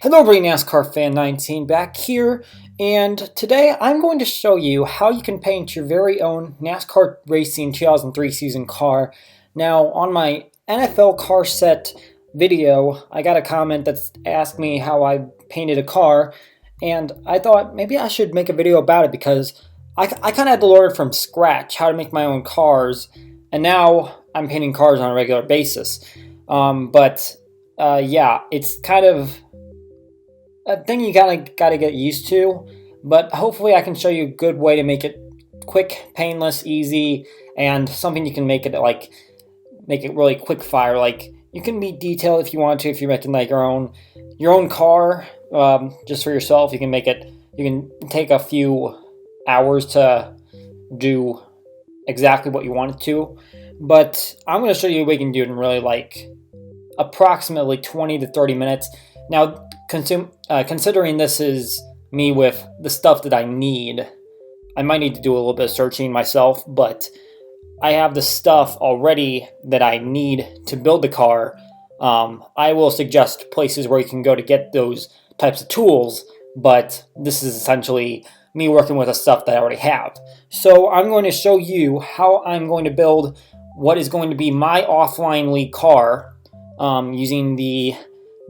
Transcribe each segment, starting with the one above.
Hello everybody, NASCAR Fan 19 back here, and today I'm going to show you how you can paint your very own NASCAR Racing 2003 season car. Now, on my NFL car set video, I got a comment that's asked me how I painted a car, and I thought maybe I should make a video about it because I kind of had to learn from scratch how to make my own cars, and now I'm painting cars on a regular basis. Yeah, it's kind of a thing you gotta get used to, but hopefully I can show you a good way to make it quick, painless, easy, and something you can make it really quick fire. Like, you can be detailed if you want to, if you're making like your own car just for yourself. You can take a few hours to do exactly what you want it to, but I'm going to show you what you can do in really like approximately 20 to 30 minutes. Now, considering this is me with the stuff that I need, I might need to do a little bit of searching myself, but I have the stuff already that I need to build the car. I will suggest places where you can go to get those types of tools, but this is essentially me working with the stuff that I already have. So I'm going to show you how I'm going to build what is going to be my offline league car using the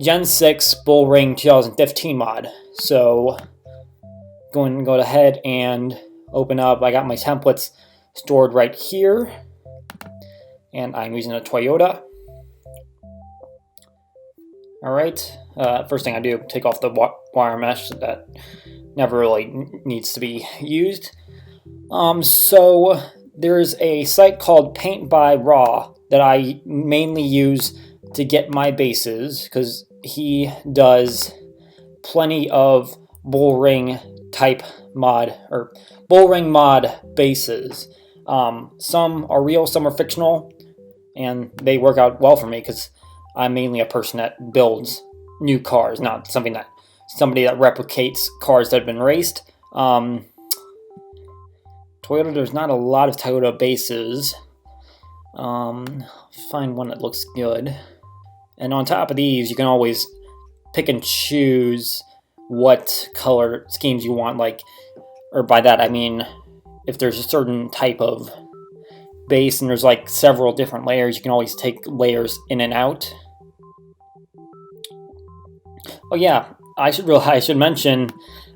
Gen 6 Bullring 2015 mod. So going to go ahead and open up. I got my templates stored right here, and I'm using a Toyota. Alright, first thing I do, take off the wire mesh that never really needs to be used. So there's a site called Paint by Raw that I mainly use to get my bases, because he does plenty of bullring type mod, or bullring mod bases. Some are real, some are fictional, and they work out well for me because I'm mainly a person that builds new cars, not somebody that replicates cars that have been raced. Toyota, there's not a lot of Toyota bases. Find one that looks good. And on top of these, you can always pick and choose what color schemes you want. Like, or by that I mean, if there's a certain type of base and there's like several different layers, you can always take layers in and out. Oh yeah, I should mention,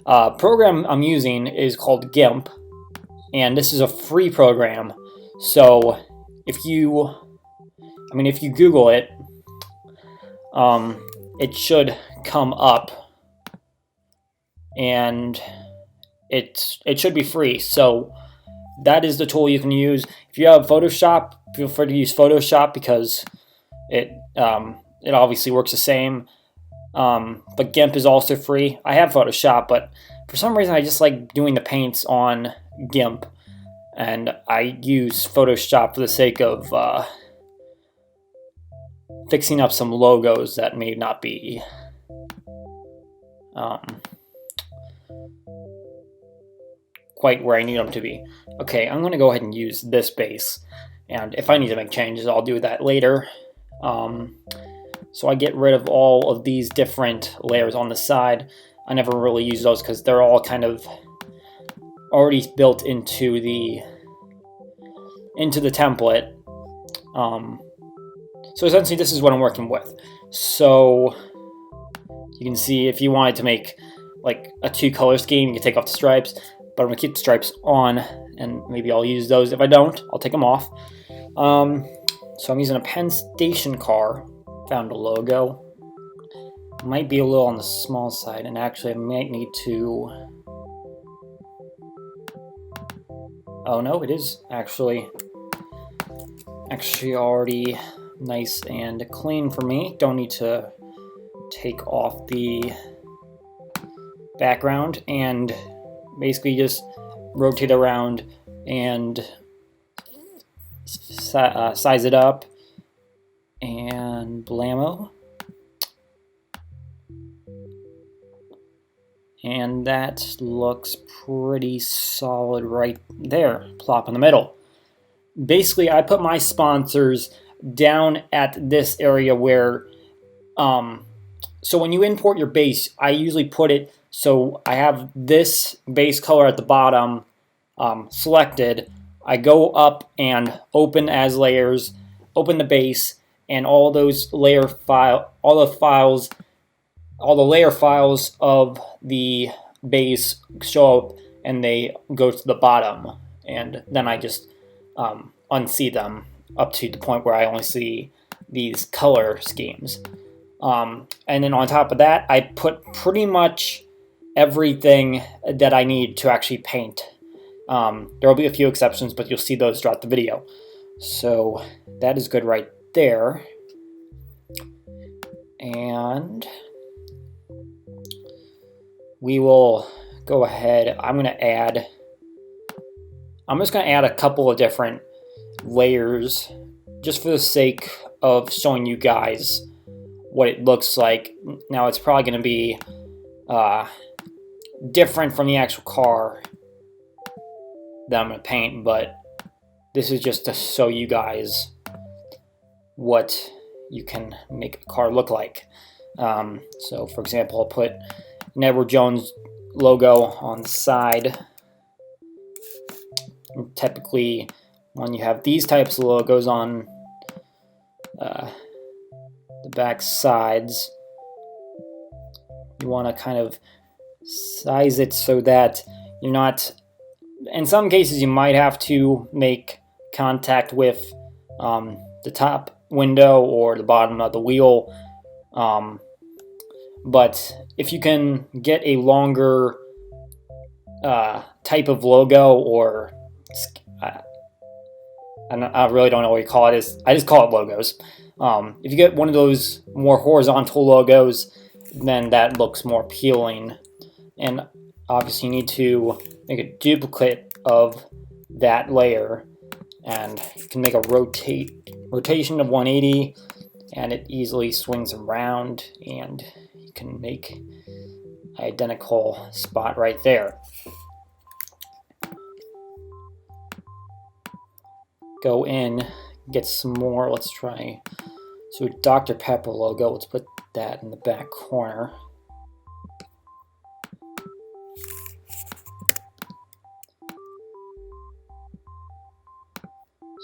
program I'm using is called GIMP, and this is a free program. So if you Google it, it should come up, and it should be free. So that is the tool you can use. If you have Photoshop, feel free to use Photoshop because it obviously works the same. But GIMP is also free. I have Photoshop, but for some reason I just like doing the paints on GIMP, and I use Photoshop for the sake of fixing up some logos that may not be quite where I need them to be. Okay, I'm going to go ahead and use this base, and if I need to make changes, I'll do that later. So I get rid of all of these different layers on the side. I never really use those because they're all kind of already built into the template. So essentially this is what I'm working with. So you can see if you wanted to make like a 2-color scheme, you can take off the stripes, but I'm going to keep the stripes on, and maybe I'll use those. If I don't, I'll take them off. So I'm using a Penn Station car. Found a logo. Might be a little on the small side, and actually I might need to... Oh no, it is actually already nice and clean for me. Don't need to take off the background, and basically just rotate around and size it up, and blammo. And that looks pretty solid right there, plop in the middle. Basically, I put my sponsors down at this area where So when you import your base, I usually put it so I have this base color at the bottom selected. I go up and open as layers, open the base, and all those layer file, all the layer files of the base show up, and they go to the bottom, and then I just unsee them up to the point where I only see these color schemes. And then on top of that, I put pretty much everything that I need to actually paint. There will be a few exceptions, but you'll see those throughout the video. So that is good right there. And we will go ahead. I'm just going to add a couple of different layers just for the sake of showing you guys what it looks like. Now it's probably going to be different from the actual car that I'm going to paint, but this is just to show you guys what you can make a car look like. So for example, I'll put an Edward Jones logo on the side. And typically when you have these types of logos on the back sides, you want to kind of size it so that you're not, in some cases you might have to make contact with the top window or the bottom of the wheel, but if you can get a longer type of logo, or I really don't know what you call it. I just call it logos. If you get one of those more horizontal logos, then that looks more appealing. And obviously you need to make a duplicate of that layer, and you can make a rotation of 180, and it easily swings around, and you can make an identical spot right there. Go in, get some more. Let's try, so Dr. Pepper logo, let's put that in the back corner.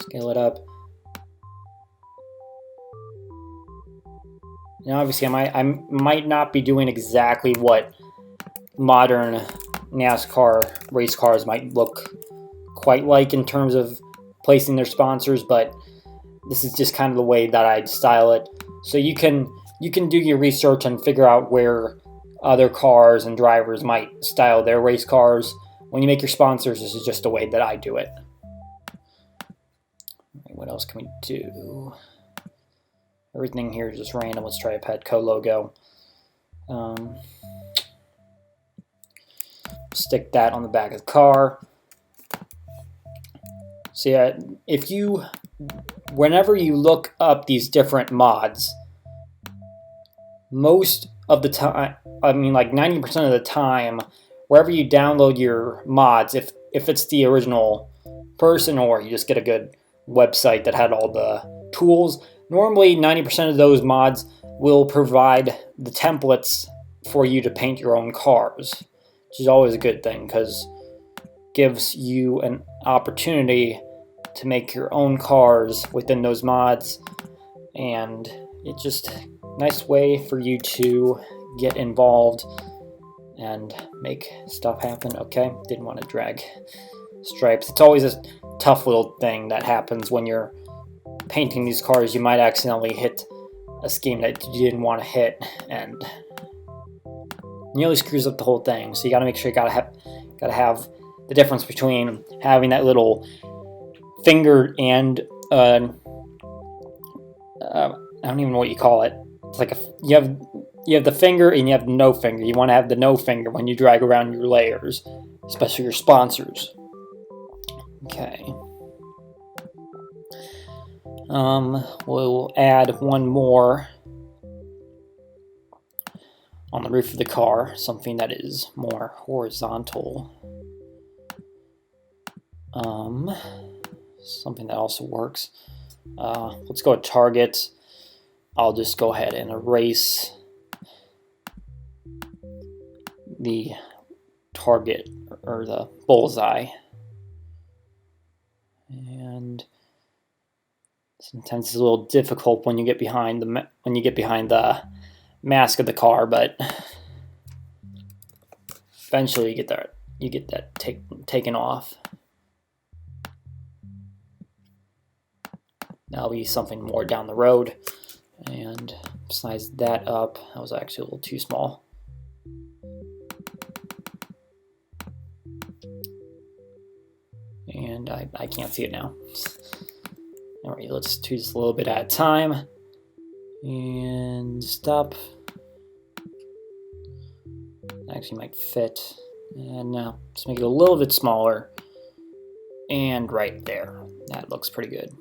Scale it up. Now obviously I might not be doing exactly what modern NASCAR race cars might look quite like in terms of placing their sponsors, but this is just kind of the way that I'd style it. So you can do your research and figure out where other cars and drivers might style their race cars. When you make your sponsors, this is just the way that I do it. What else can we do? Everything here is just random. Let's try a Petco logo. Stick that on the back of the car. So yeah, whenever you look up these different mods, most of the time, I mean like 90% of the time, wherever you download your mods, if it's the original person or you just get a good website that had all the tools, normally 90% of those mods will provide the templates for you to paint your own cars, which is always a good thing because it gives you an opportunity to make your own cars within those mods, and it's just a nice way for you to get involved and make stuff happen. Okay, didn't want to drag stripes. It's always a tough little thing that happens when you're painting these cars. You might accidentally hit a scheme that you didn't want to hit, and nearly screws up the whole thing. So you got to make sure you gotta have the difference between having that little finger and I don't even know what you call it. It's like you have the finger and you have no finger. You want to have the no finger when you drag around your layers, especially your sponsors. Okay. We'll add one more on the roof of the car, something that is more horizontal. Something that also works. Let's go to target. I'll just go ahead and erase the target or the bullseye. And sometimes it's a little difficult when you get behind the mask of the car, but eventually you get that taken off. That'll be something more down the road. And size that up. That was actually a little too small. And I can't see it now. Alright, let's do this a little bit at a time. And stop. Actually might fit. And now let's make it a little bit smaller. And right there. That looks pretty good.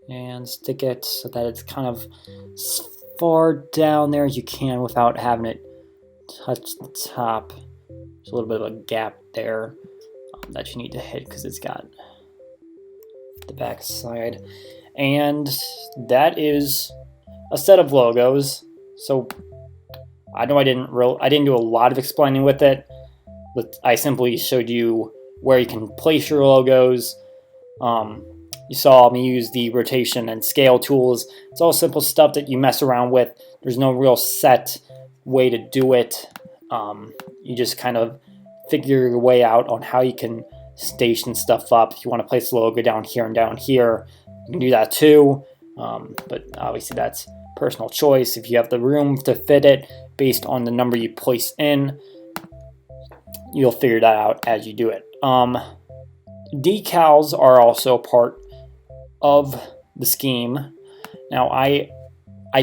And stick it so that it's kind of as far down there as you can without having it touch the top. There's a little bit of a gap there that you need to hit because it's got the back side. And that is a set of logos. So I know I didn't do a lot of explaining with it, but I simply showed you where you can place your logos. You saw me use the rotation and scale tools. It's all simple stuff that you mess around with. There's no real set way to do it. You just kind of figure your way out on how you can station stuff up. If you want to place the logo down here and down here, you can do that too. But obviously that's personal choice. If you have the room to fit it based on the number you place in, you'll figure that out as you do it. Decals are also part of the scheme. Now I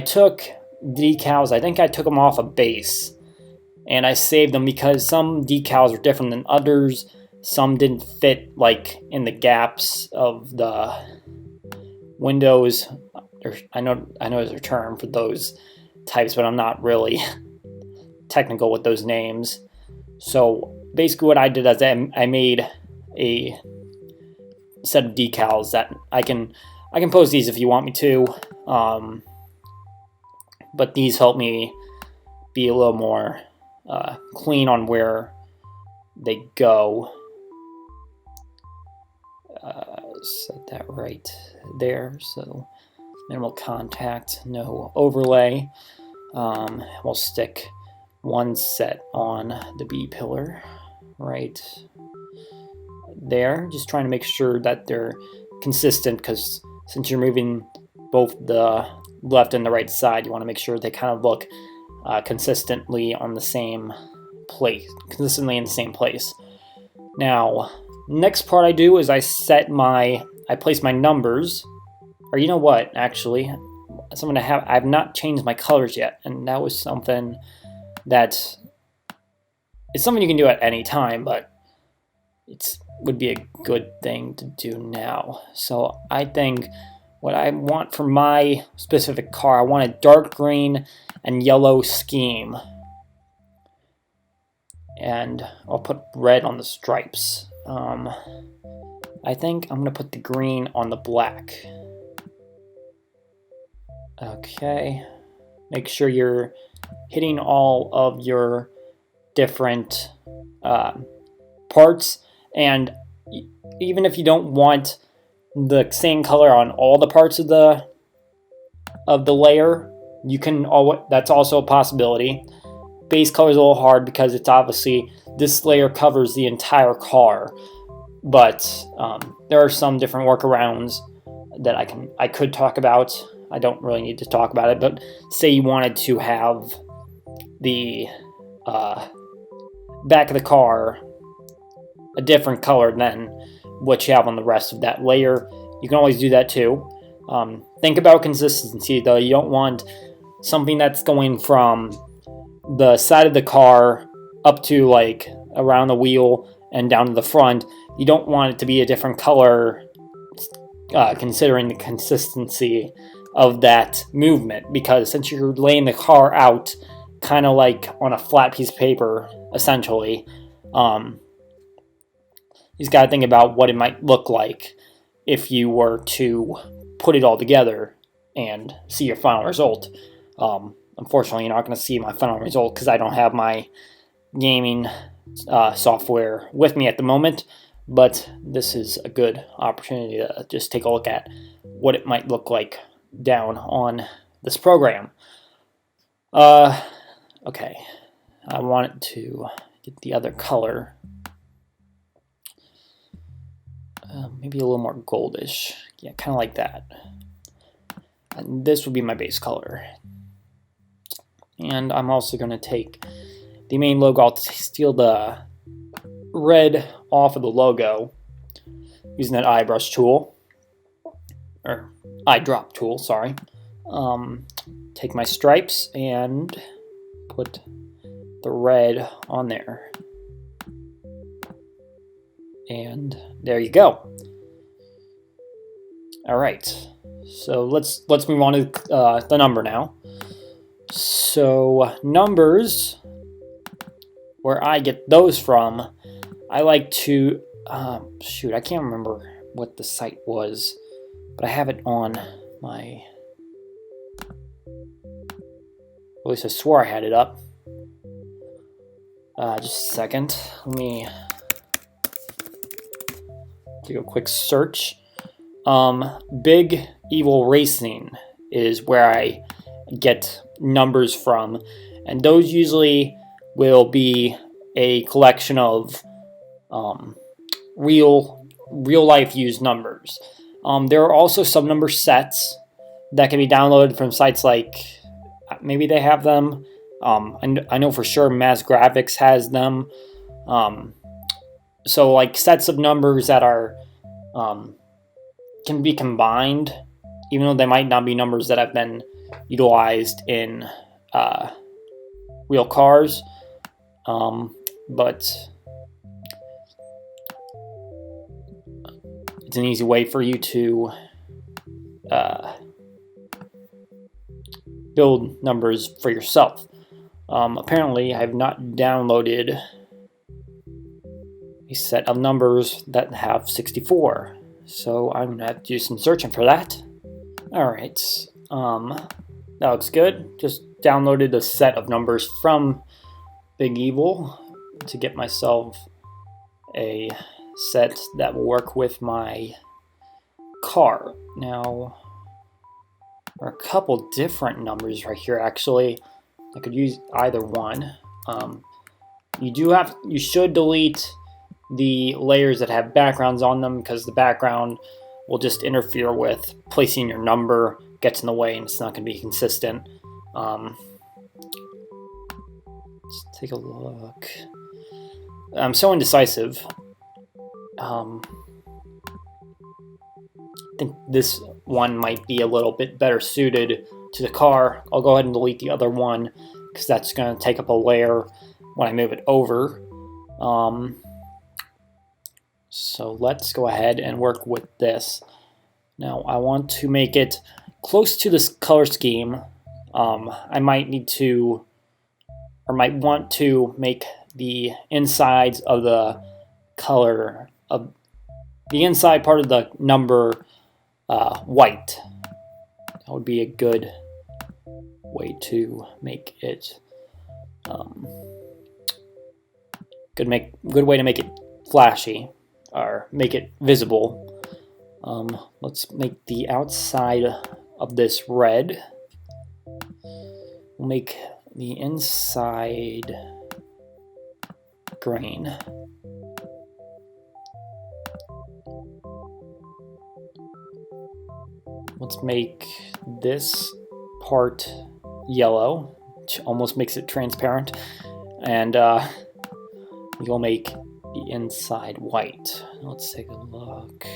took decals, I think I took them off a base, and I saved them because some decals are different than others. Some didn't fit like in the gaps of the windows. I know there's a term for those types, but I'm not really technical with those names. So basically what I did is I made a set of decals that I can post these if you want me to, but these help me be a little more clean on where they go. Set that right there, so minimal contact, no overlay. We'll stick one set on the B pillar right there, just trying to make sure that they're consistent, because since you're moving both the left and the right side, you want to make sure they kind of look consistently in the same place. Now, next part I do is I place my numbers, or you know what, actually, I've not changed my colors yet, and that was something that it's something you can do at any time, but it would be a good thing to do now. So I think what I want for my specific car, I want a dark green and yellow scheme, and I'll put red on the stripes. I think I'm gonna put the green on the black. Okay, make sure you're hitting all of your different parts, and even if you don't want the same color on all the parts of the layer, you can that's also a possibility. Base color is a little hard because it's obviously this layer covers the entire car, but there are some different workarounds that I could talk about. I don't really need to talk about it, but say you wanted to have the back of the car a different color than what you have on the rest of that layer, you can always do that too. Think about consistency though. You don't want something that's going from the side of the car up to like around the wheel and down to the front. You don't want it to be a different color considering the consistency of that movement, because since you're laying the car out kind of like on a flat piece of paper essentially, you've got to think about what it might look like if you were to put it all together and see your final result. unfortunately, you're not going to see my final result because I don't have my gaming software with me at the moment. But this is a good opportunity to just take a look at what it might look like down on this program. Okay, I wanted to get the other color. Maybe a little more goldish. Yeah, kind of like that. And this would be my base color. And I'm also going to take the main logo. I'll steal the red off of the logo using that eye brush tool. Or eyedrop tool, sorry. Take my stripes and put the red on there. And there you go. All right, so let's move on to the number now. So numbers, where I get those from, I like to shoot. I can't remember what the site was, but I have it on my. At least I swore I had it up. Just a second. Let me do a quick search. Big Evil Racing is where I get numbers from, and those usually will be a collection of real life used numbers. There are also some number sets that can be downloaded from sites like, maybe they have them. I know for sure Mass Graphics has them. So like sets of numbers that are can be combined, even though they might not be numbers that have been utilized in real cars. But it's an easy way for you to build numbers for yourself. Apparently, I have not downloaded a set of numbers that have 64, so I'm gonna have to do some searching for that. All right, that looks good. Just downloaded a set of numbers from Big Evil to get myself a set that will work with my car. Now, there are a couple different numbers right here. Actually, I could use either one. You should delete the layers that have backgrounds on them, because the background will just interfere with placing your number, gets in the way, and it's not going to be consistent. Let's take a look. I'm so indecisive. I think this one might be a little bit better suited to the car. I'll go ahead and delete the other one because that's going to take up a layer when I move it over. So let's go ahead and work with this. Now I want to make it close to this color scheme. I might need to, or might want to make the insides of the color of the inside part of the number white. That would be a good way to make it good way to make it flashy or make it visible. Let's make the outside of this red. We'll make the inside green. Let's make this part yellow, which almost makes it transparent, and you'll make the inside white. Let's take a look.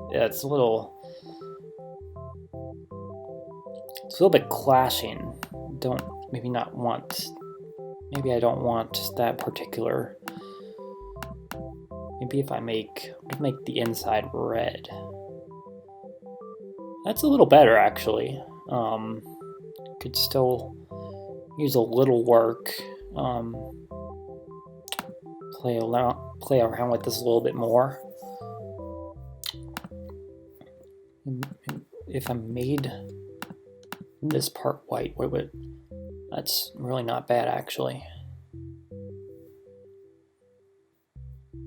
Yeah, it's a little bit clashing. Maybe I don't want that particular. Maybe if I make the inside red. That's a little better, actually. Could still use a little work. Play around with this a little bit more. If I made this part white. Wait. That's really not bad, actually.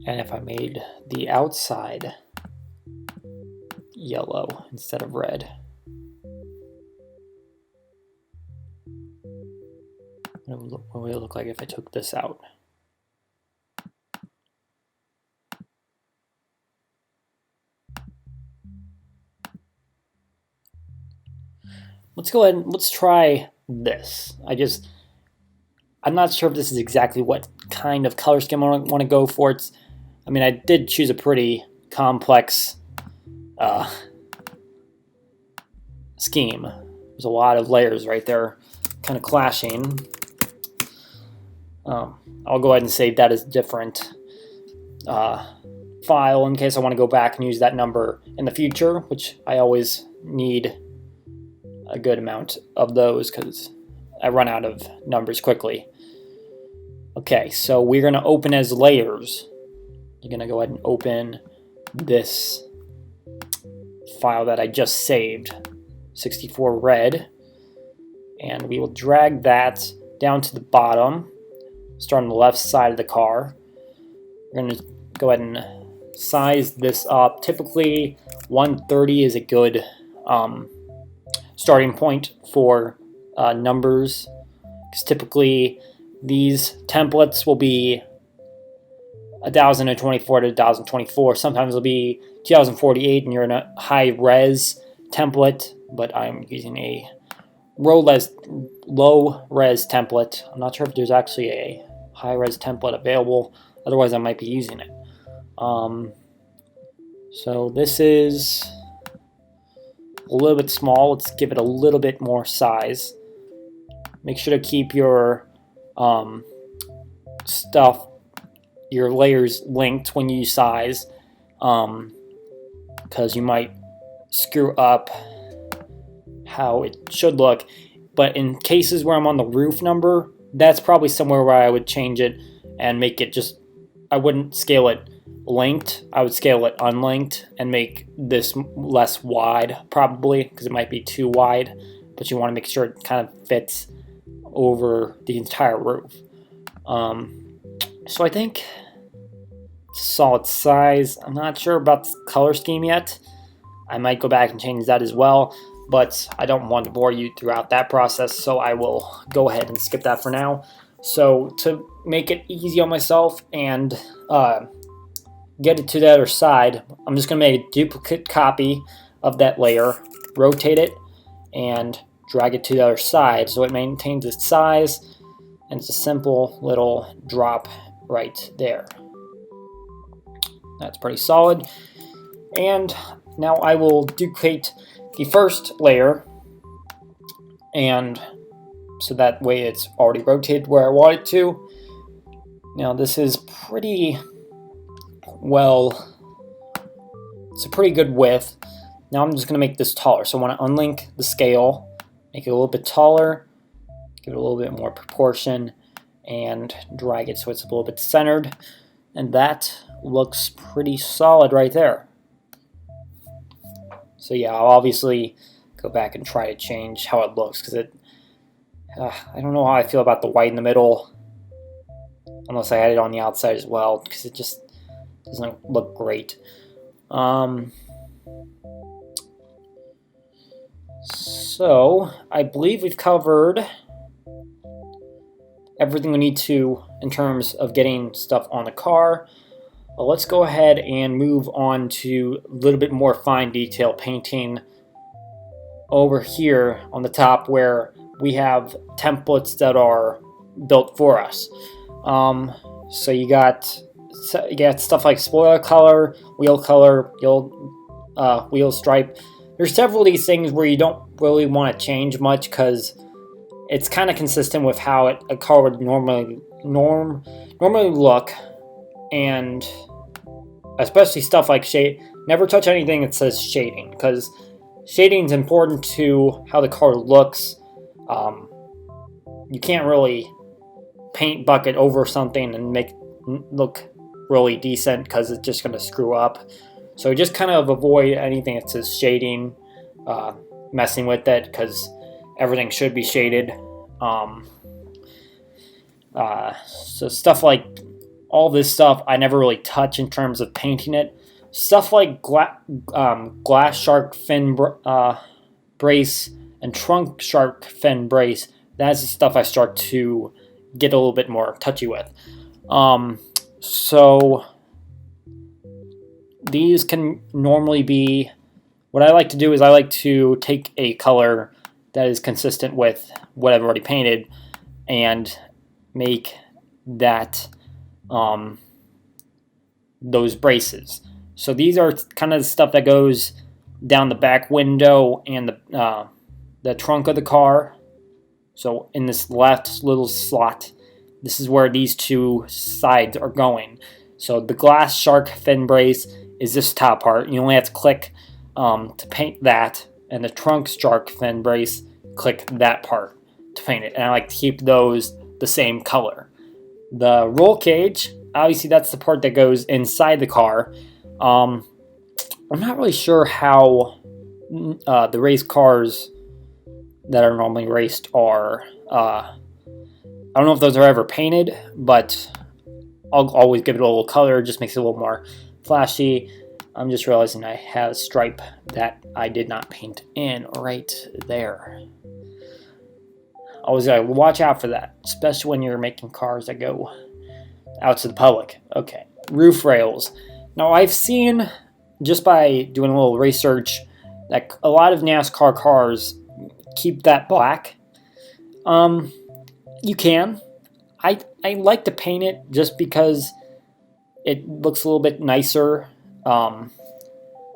And if I made the outside yellow instead of red, what would it look like if I took this out? Let's go ahead and let's try this. I'm not sure if this is exactly what kind of color scheme I want to go for. I did choose a pretty complex scheme. There's a lot of layers right there kind of clashing. I'll go ahead and save that as a different file in case I want to go back and use that number in the future, which I always need a good amount of those because I run out of numbers quickly. Okay, so we're going to open as layers. You're going to go ahead and open this file that I just saved, 64 red, and we will drag that down to the bottom, start on the left side of the car. We're going to go ahead and size this up. Typically 130 is a good starting point for numbers, because typically these templates will be 1024 to 1024. Sometimes it'll be 2048 and you're in a high res template, but I'm using a low res template. I'm not sure if there's actually a high res template available, otherwise I might be using it. So this is a little bit small. Let's give it a little bit more size. Make sure to keep your your layers linked when you size, because you might screw up how it should look. But in cases where I'm on the roof number, that's probably somewhere where I would change it and make it just, I wouldn't scale it linked, I would scale it unlinked and make this less wide probably, because it might be too wide, but you want to make sure it kind of fits over the entire roof. So I think it's a solid size. I'm not sure about the color scheme yet. I might go back and change that as well, but I don't want to bore you throughout that process, so I will go ahead and skip that for now. So to make it easy on myself and get it to the other side, I'm just going to make a duplicate copy of that layer, rotate it, and drag it to the other side so it maintains its size, and it's a simple little drop right there. That's pretty solid. And now I will duplicate the first layer, and so that way it's already rotated where I want it to. Now this is pretty well, it's a pretty good width. Now I'm just going to make this taller. So I want to unlink the scale, make it a little bit taller, give it a little bit more proportion, and drag it so it's a little bit centered. And that looks pretty solid right there. So yeah, I'll obviously go back and try to change how it looks, because I don't know how I feel about the white in the middle, unless I had it on the outside as well, because it just doesn't look great. So I believe we've covered everything we need to in terms of getting stuff on the car. Well, let's go ahead and move on to a little bit more fine detail painting over here on the top, where we have templates that are built for us. So you got stuff like spoiler color, wheel stripe. There's several of these things where you don't really want to change much, because it's kind of consistent with how a car would normally look, and especially stuff like shade. Never touch anything that says shading, because shading is important to how the car looks. You can't really paint bucket over something and make it look really decent, because it's just going to screw up. So just kind of avoid anything that says shading, messing with it, because everything should be shaded. So stuff like all this stuff I never really touch in terms of painting it. Stuff like glass shark fin brace and trunk shark fin brace, that's the stuff I start to get a little bit more touchy with. So these can normally be, what I like to do is I like to take a color that is consistent with what I've already painted and make that those braces. So these are kind of the stuff that goes down the back window and the trunk of the car. So in this left little slot, this is where these two sides are going. So the glass shark fin brace is this top part. You only have to click to paint that, and the trunk shark fin brace, click that part to paint it. And I like to keep those the same color. The roll cage, obviously that's the part that goes inside the car. I'm not really sure how the race cars that are normally raced are. I don't know if those are ever painted, but I'll always give it a little color. It just makes it a little more flashy. I'm just realizing I have a stripe that I did not paint in right there. Always gotta watch out for that, especially when you're making cars that go out to the public. Okay, roof rails. Now I've seen, just by doing a little research, that a lot of NASCAR cars keep that black. You can. I like to paint it just because it looks a little bit nicer.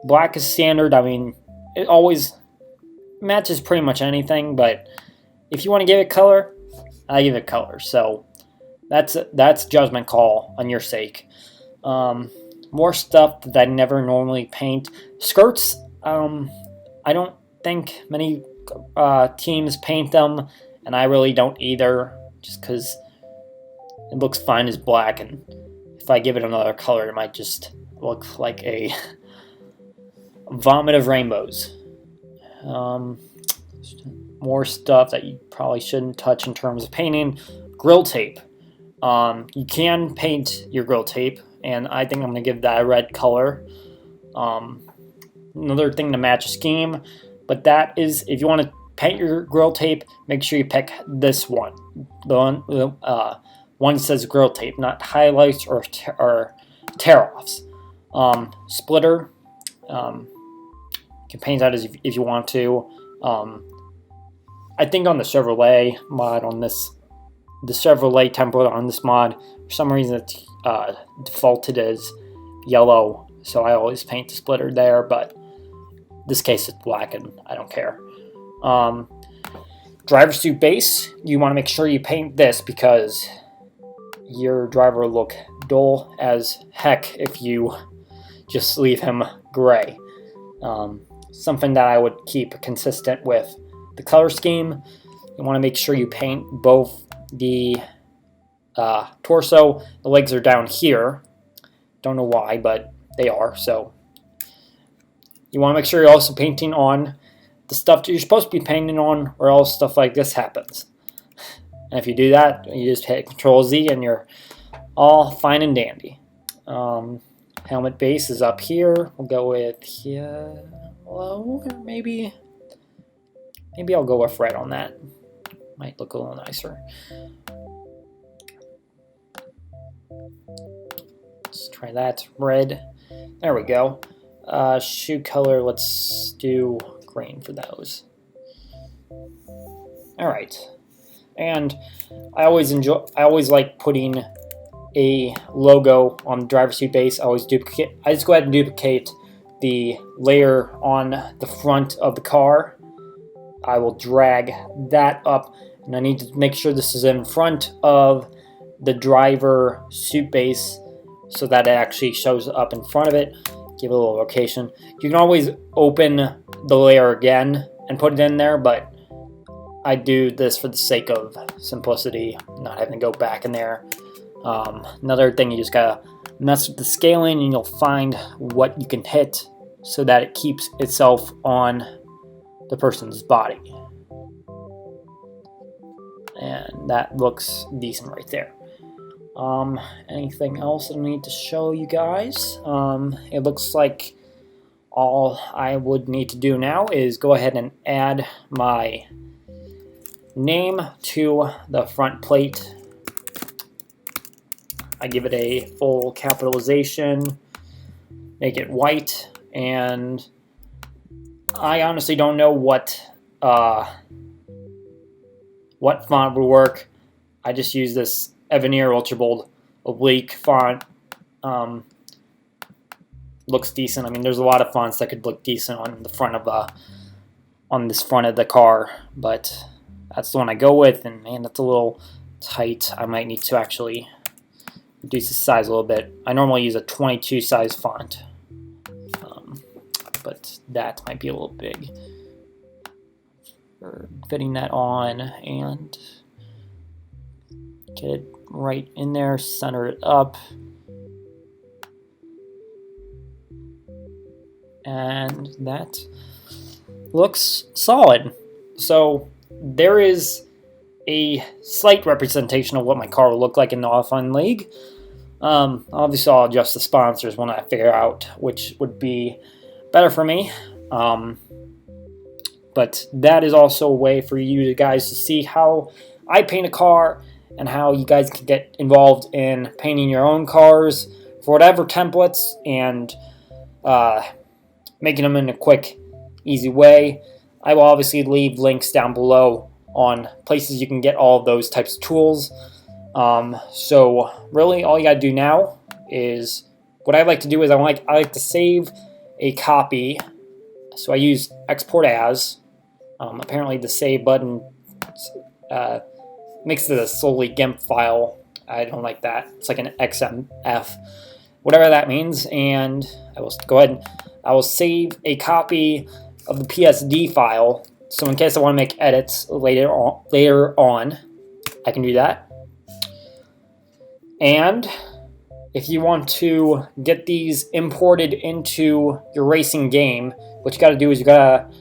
Black is standard. I mean, it always matches pretty much anything, but if you want to give it color, I give it color. So that's judgment call on your sake. More stuff that I never normally paint. Skirts, I don't think many teams paint them, and I really don't either, just because it looks fine as black, and if I give it another color, it might just look like a vomit of rainbows. More stuff that you probably shouldn't touch in terms of painting. Grill tape. You can paint your grill tape, and I think I'm going to give that a red color. Another thing to match a scheme, but that is, if you want to paint your grill tape, make sure you pick this one. The one that says grill tape, not highlights or tear-offs. Splitter, you can paint that as if you want to. I think on the Chevrolet mod on this, the Chevrolet template on this mod, for some reason it's defaulted as yellow, so I always paint the splitter there, but this case it's black and I don't care. Driver suit base, you want to make sure you paint this because your driver will look dull as heck if you just leave him gray. Something that I would keep consistent with the color scheme. You want to make sure you paint both the torso. The legs are down here. Don't know why, but they are. So you want to make sure you're also painting on the stuff that you're supposed to be painting on, or else stuff like this happens. And if you do that, you just hit Control-Z and you're all fine and dandy. Helmet base is up here. We'll go with yellow, or maybe I'll go with red on that. Might look a little nicer. Let's try that. Red. There we go. Shoe color, let's do green for those. Alright. And I always like putting a logo on the driver's seat base. I just go ahead and duplicate the layer on the front of the car. I will drag that up, and I need to make sure this is in front of the driver suit base so that it actually shows up in front of it. Give it a little location. You can always open the layer again and put it in there, but I do this for the sake of simplicity, not having to go back in there. Another thing, you just gotta mess with the scaling and you'll find what you can hit so that it keeps itself on the person's body. and that looks decent right there. Anything else I need to show you guys? It looks like all I would need to do now is go ahead and add my name to the front plate. I give it a full capitalization, make it white, and I honestly don't know what font would work. I just use this Evanier Ultra Bold oblique font. Looks decent. I mean, there's a lot of fonts that could look decent on the front of this front of the car, but that's the one I go with. And man, that's a little tight. I might need to actually reduce the size a little bit. I normally use a 22 size font, but that might be a little big for fitting that on, and get it right in there, center it up, and that looks solid. So there is a slight representation of what my car will look like in the Offline League. Obviously I'll adjust the sponsors when I figure out which would be better for me. But that is also a way for you guys to see how I paint a car and how you guys can get involved in painting your own cars for whatever templates and making them in a quick, easy way. I will obviously leave links down below on places you can get all of those types of tools. So really all you gotta do now is, what I like to do is I like to save a copy. So I use export as. Apparently the save button makes it a solely GIMP file. I don't like that. It's like an XMF, whatever that means. And I will go ahead and I will save a copy of the PSD file. So in case I want to make edits later on, I can do that. And if you want to get these imported into your racing game, what you got to do is you got to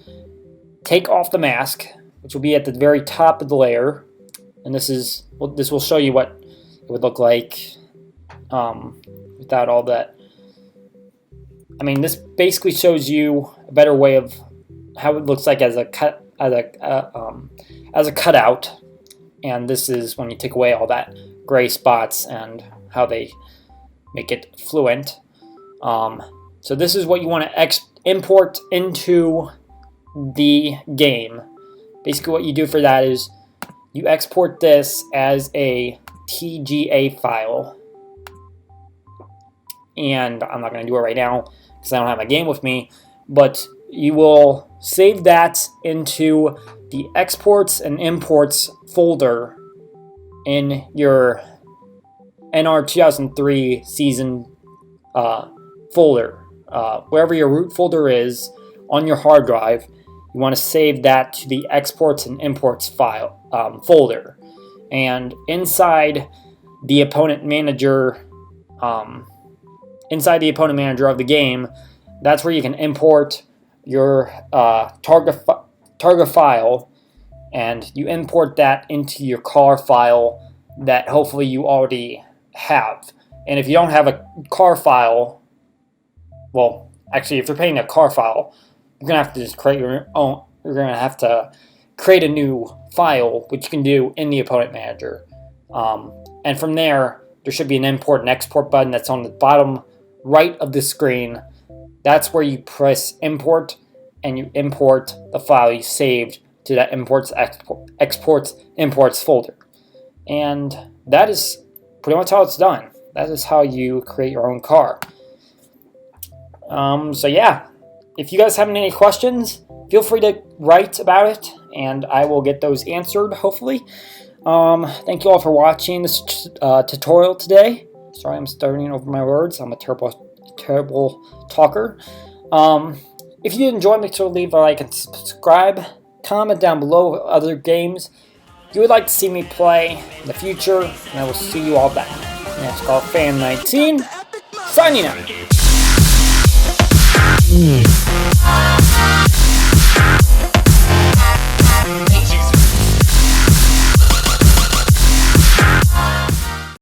take off the mask, which will be at the very top of the layer, and this will show you what it would look like without all that. I mean, this basically shows you a better way of how it looks like as a cutout, and this is when you take away all that gray spots and how they make it fluent. So this is what you want to import into the game. Basically what you do for that is you export this as a TGA file, and I'm not going to do it right now because I don't have my game with me, but you will save that into the exports and imports folder in your NR2003 season folder. Wherever your root folder is on your hard drive, you want to save that to the exports and imports file folder. And inside the opponent manager, of the game, that's where you can import your targa file, and you import that into your car file that hopefully you already have. And if you don't have a car file, well, actually, if you're painting a car file, you're gonna have to just create your own. You're gonna have to create a new file, which you can do in the opponent manager. And from there should be an import and export button that's on the bottom right of the screen. That's where you press import, and you import the file you saved to that exports imports folder. And that is pretty much how it's done. That is how you create your own car. So yeah, if you guys have any questions, feel free to write about it, and I will get those answered, hopefully. Thank you all for watching this tutorial today. Sorry, I'm stuttering over my words. I'm a terrible talker. If you did enjoy, make sure to leave a like and subscribe. Comment down below other games you would like to see me play in the future, and I will see you all back. NASCAR Fan 19, signing out.